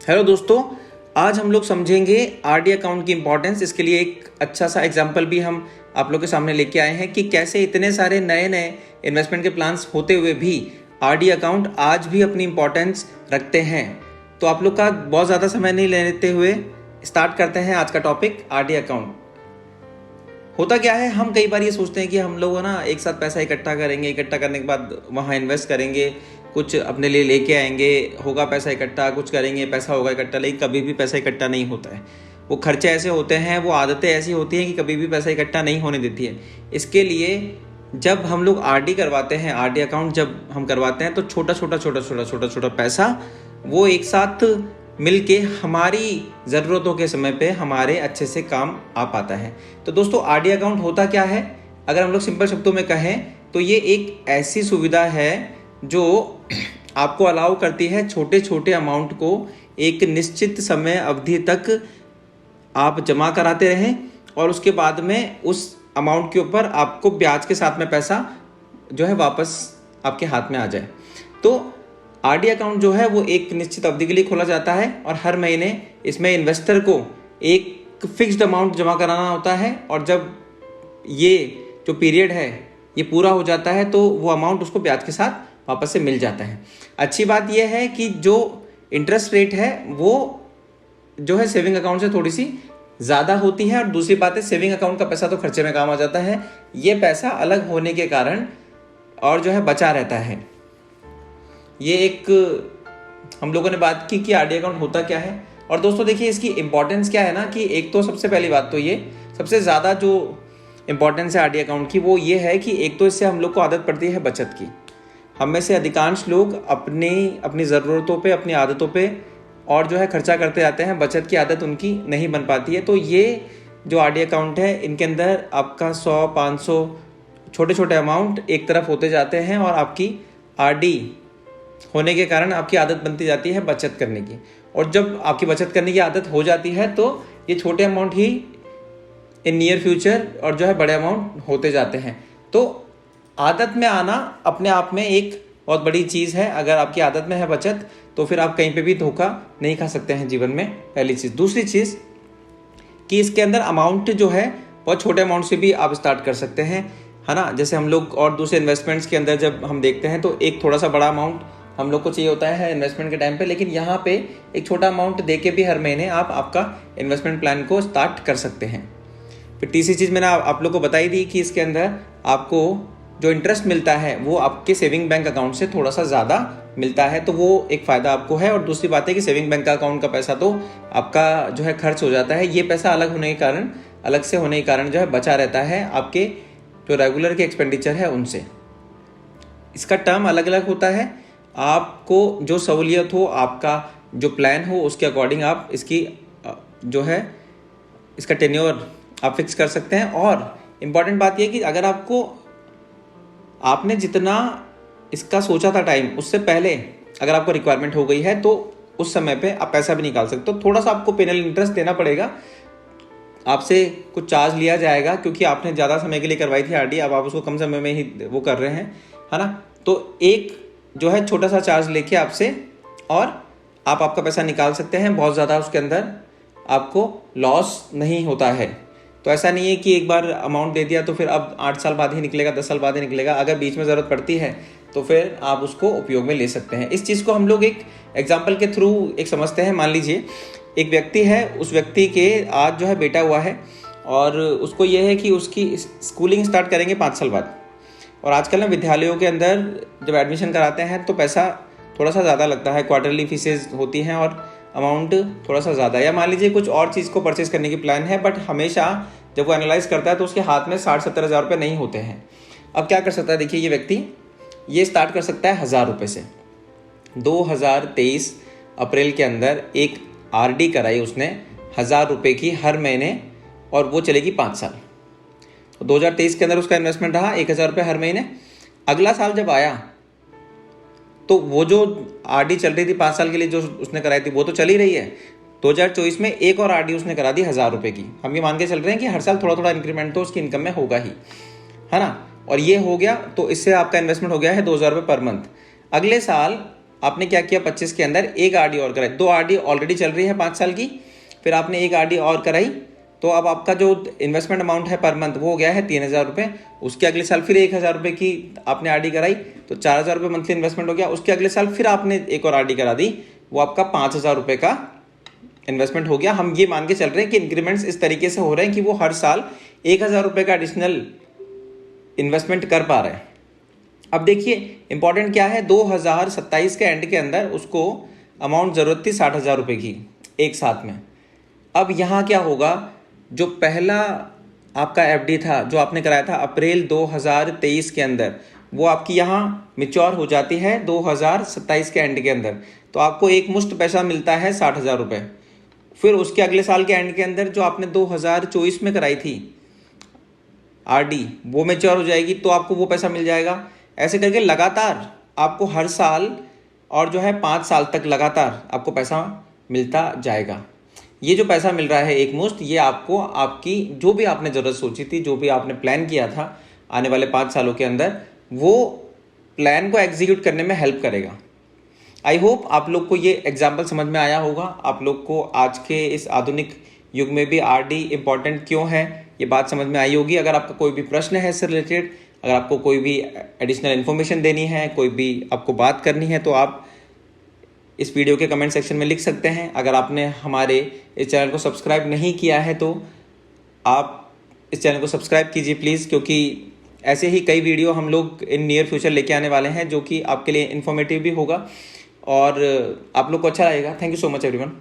Hello दोस्तों, आज हम लोग समझेंगे आरडी अकाउंट की इम्पोर्टेंस। इसके लिए एक अच्छा सा एग्जांपल भी हम आप लोग के सामने लेके आए हैं कि कैसे इतने सारे नए नए इन्वेस्टमेंट के प्लान्स होते हुए भी आरडी अकाउंट आज भी अपनी इम्पोर्टेंस रखते हैं। तो आप लोग का बहुत ज़्यादा समय नहीं लेते हुए स्टार्ट करते हैं आज का टॉपिक, आरडी अकाउंट। होता क्या है, हम कई बार ये सोचते हैं कि हम लोग ना एक साथ पैसा इकट्ठा करेंगे, इकट्ठा करने के बाद वहाँ इन्वेस्ट करेंगे, कुछ अपने लिए लेके आएंगे, होगा पैसा इकट्ठा, कुछ करेंगे पैसा होगा इकट्ठा। लेकिन कभी भी पैसा इकट्ठा नहीं होता है। वो खर्चे ऐसे होते हैं, वो आदतें ऐसी होती हैं कि कभी भी पैसा इकट्ठा नहीं होने देती है। इसके लिए जब हम लोग आरडी करवाते हैं, आरडी अकाउंट जब हम करवाते हैं तो छोटा छोटा पैसा वो एक साथ मिलके हमारी ज़रूरतों के समय पे हमारे अच्छे से काम आ पाता है। तो दोस्तों, आरडी अकाउंट होता क्या है? अगर हम लोग सिंपल शब्दों में कहें तो ये एक ऐसी सुविधा है जो आपको अलाउ करती है छोटे छोटे अमाउंट को एक निश्चित समय अवधि तक आप जमा कराते रहें और उसके बाद में उस अमाउंट के ऊपर आपको ब्याज के साथ में पैसा जो है वापस आपके हाथ में आ जाए। तो आरडी अकाउंट जो है वो एक निश्चित अवधि के लिए खोला जाता है और हर महीने इसमें इन्वेस्टर को एक फिक्स्ड अमाउंट जमा कराना होता है और जब ये जो पीरियड है ये पूरा हो जाता है तो वो अमाउंट उसको ब्याज के साथ वापस से मिल जाता है। अच्छी बात यह है कि जो इंटरेस्ट रेट है वो जो है सेविंग अकाउंट से थोड़ी सी ज़्यादा होती है और दूसरी बात है सेविंग अकाउंट का पैसा तो खर्चे में काम आ जाता है, ये पैसा अलग होने के कारण और जो है बचा रहता है। ये एक हम लोगों ने बात की कि आरडी अकाउंट होता क्या है। और दोस्तों देखिए, इसकी इंपॉर्टेंस क्या है ना कि एक तो सबसे पहली बात तो ये सबसे ज़्यादा जो इंपॉर्टेंस है आरडी अकाउंट की वो ये है कि एक तो इससे हम लोग को आदत पड़ती है बचत की। हम में से अधिकांश लोग अपनी ज़रूरतों पे, अपनी आदतों पे और जो है खर्चा करते जाते हैं, बचत की आदत उनकी नहीं बन पाती है। तो ये जो आरडी अकाउंट है इनके अंदर आपका 100-500 छोटे छोटे अमाउंट एक तरफ होते जाते हैं और आपकी आरडी होने के कारण आपकी आदत बनती जाती है बचत करने की। और जब आपकी बचत करने की आदत हो जाती है तो ये छोटे amount he in near future और जो है बड़े अमाउंट होते जाते हैं। तो आदत में आना अपने आप में एक बहुत बड़ी चीज़ है। अगर आपकी आदत में है बचत तो फिर आप कहीं पे भी धोखा नहीं खा सकते हैं जीवन में, पहली चीज़। दूसरी चीज़ कि इसके अंदर अमाउंट जो है बहुत छोटे अमाउंट से भी आप स्टार्ट कर सकते हैं, है ना। जैसे हम लोग और दूसरे इन्वेस्टमेंट्स के अंदर जब हम देखते हैं तो एक थोड़ा सा बड़ा अमाउंट हम लोग को चाहिए होता है इन्वेस्टमेंट के टाइम पे, लेकिन यहाँ पे एक छोटा अमाउंट दे के भी हर महीने आप आपका इन्वेस्टमेंट प्लान को स्टार्ट कर सकते हैं। फिर तीसरी चीज़ मैंने आप लोग को बताई दी कि इसके अंदर आपको जो इंटरेस्ट मिलता है वो आपके सेविंग बैंक अकाउंट से थोड़ा सा ज़्यादा मिलता है, तो वो एक फ़ायदा आपको है। और दूसरी बात है कि सेविंग बैंक अकाउंट का पैसा तो आपका जो है खर्च हो जाता है, ये पैसा अलग से होने के कारण जो है बचा रहता है आपके जो रेगुलर के एक्सपेंडिचर है उनसे। इसका टर्म अलग अलग होता है, आपको जो सहूलियत हो, आपका जो प्लान हो उसके अकॉर्डिंग आप इसकी जो है इसका टेन्योर आप फिक्स कर सकते हैं। और इम्पॉर्टेंट बात यह कि अगर आपने जितना इसका सोचा था टाइम, उससे पहले अगर आपको रिक्वायरमेंट हो गई है तो उस समय पे आप पैसा भी निकाल सकते हो। थोड़ा सा आपको पेनल इंटरेस्ट देना पड़ेगा, आपसे कुछ चार्ज लिया जाएगा क्योंकि आपने ज़्यादा समय के लिए करवाई थी आरडी, अब आप उसको कम समय में ही वो कर रहे हैं, है ना। तो एक जो है छोटा सा चार्ज लेके आपसे और आप आपका पैसा निकाल सकते हैं। बहुत ज़्यादा उसके अंदर आपको लॉस नहीं होता है। तो ऐसा नहीं है कि एक बार अमाउंट दे दिया तो फिर अब 8 साल बाद ही निकलेगा, 10 साल बाद ही निकलेगा। अगर बीच में ज़रूरत पड़ती है तो फिर आप उसको उपयोग में ले सकते हैं। इस चीज़ को हम लोग एक एग्जाम्पल के थ्रू एक समझते हैं। मान लीजिए एक व्यक्ति है, उस व्यक्ति के आज जो है बेटा हुआ है और उसको ये है कि उसकी स्कूलिंग स्टार्ट करेंगे 5 साल बाद। और आजकल ना विद्यालयों के अंदर जब एडमिशन कराते हैं तो पैसा थोड़ा सा ज़्यादा लगता है, क्वार्टरली फीसेज होती हैं और अमाउंट थोड़ा सा ज़्यादा। या मान लीजिए कुछ और चीज़ को परचेज करने की प्लान है, बट हमेशा जब वो एनालाइज करता है तो उसके हाथ में 60-70 हज़ार रुपये नहीं होते हैं। अब क्या कर सकता है? देखिए, ये व्यक्ति ये स्टार्ट कर सकता है 1000 रुपये से। 2023 अप्रैल के अंदर एक आरडी कराई उसने 1000 रुपये की हर महीने और वो चलेगी 5 साल। 2023 के अंदर उसका इन्वेस्टमेंट रहा 1000 रुपये हर महीने। अगला साल जब आया तो वो जो आरडी चल रही थी 5 साल के लिए जो उसने कराई थी वो तो चल ही रही है। 2024 में एक और आरडी उसने करा दी 1000 रुपये की। हम ये मान के चल रहे हैं कि हर साल थोड़ा थोड़ा इंक्रीमेंट तो उसकी इनकम में होगा ही, है ना। और ये हो गया तो इससे आपका इन्वेस्टमेंट हो गया है 2000 रुपये पर मंथ। अगले साल आपने क्या किया, 25 के अंदर एक आरडी और कराई, 2 आरडी ऑलरेडी चल रही है 5 साल की, फिर आपने एक आरडी और कराई, तो अब आपका जो इन्वेस्टमेंट अमाउंट है पर मंथ वो हो गया है 3,000 रुपये। उसके अगले साल फिर 1,000 रुपये की आपने आरडी कराई, तो 4,000 रुपये मंथली इन्वेस्टमेंट हो गया। उसके अगले साल फिर आपने एक और आरडी करा दी, वो आपका 5,000 रुपये का इन्वेस्टमेंट हो गया। हम ये मान के चल रहे हैं कि इंक्रीमेंट्स इस तरीके से हो रहे हैं कि वो हर साल 1,000 रुपये का एडिशनल इन्वेस्टमेंट कर पा रहे हैं। अब देखिए इंपॉर्टेंट क्या है, 2027 के एंड के अंदर उसको अमाउंट ज़रूरत थी 60,000 रुपये की एक साथ में। अब यहाँ क्या होगा, जो पहला आपका एफडी था जो आपने कराया था अप्रैल 2023 के अंदर, वो आपकी यहाँ मिच्योर हो जाती है 2027 के एंड के अंदर, तो आपको एक मुश्त पैसा मिलता है 60,000 रुपये। फिर उसके अगले साल के एंड के अंदर जो आपने 2024 में कराई थी आरडी, वो मैच्योर हो जाएगी, तो आपको वो पैसा मिल जाएगा। ऐसे करके लगातार आपको हर साल और जो है 5 साल तक लगातार आपको पैसा मिलता जाएगा। ये जो पैसा मिल रहा है एक मुश्त, ये आपको आपकी जो भी आपने ज़रूरत सोची थी, जो भी आपने प्लान किया था आने वाले 5 सालों के अंदर, वो प्लान को एग्जीक्यूट करने में हेल्प करेगा। आई होप आप लोग को ये एग्जाम्पल समझ में आया होगा। आप लोग को आज के इस आधुनिक युग में भी आरडी इम्पॉर्टेंट क्यों है ये बात समझ में आई होगी। अगर आपका कोई भी प्रश्न है इससे रिलेटेड, अगर आपको कोई भी एडिशनल इन्फॉर्मेशन देनी है, कोई भी आपको बात करनी है, तो आप इस वीडियो के कमेंट सेक्शन में लिख सकते हैं। अगर आपने हमारे इस चैनल को सब्सक्राइब नहीं किया है तो आप इस चैनल को सब्सक्राइब कीजिए प्लीज़, क्योंकि ऐसे ही कई वीडियो हम लोग इन नियर फ्यूचर लेके आने वाले हैं जो कि आपके लिए इन्फॉर्मेटिव भी होगा और आप लोग को अच्छा लगेगा। Thank you so much everyone.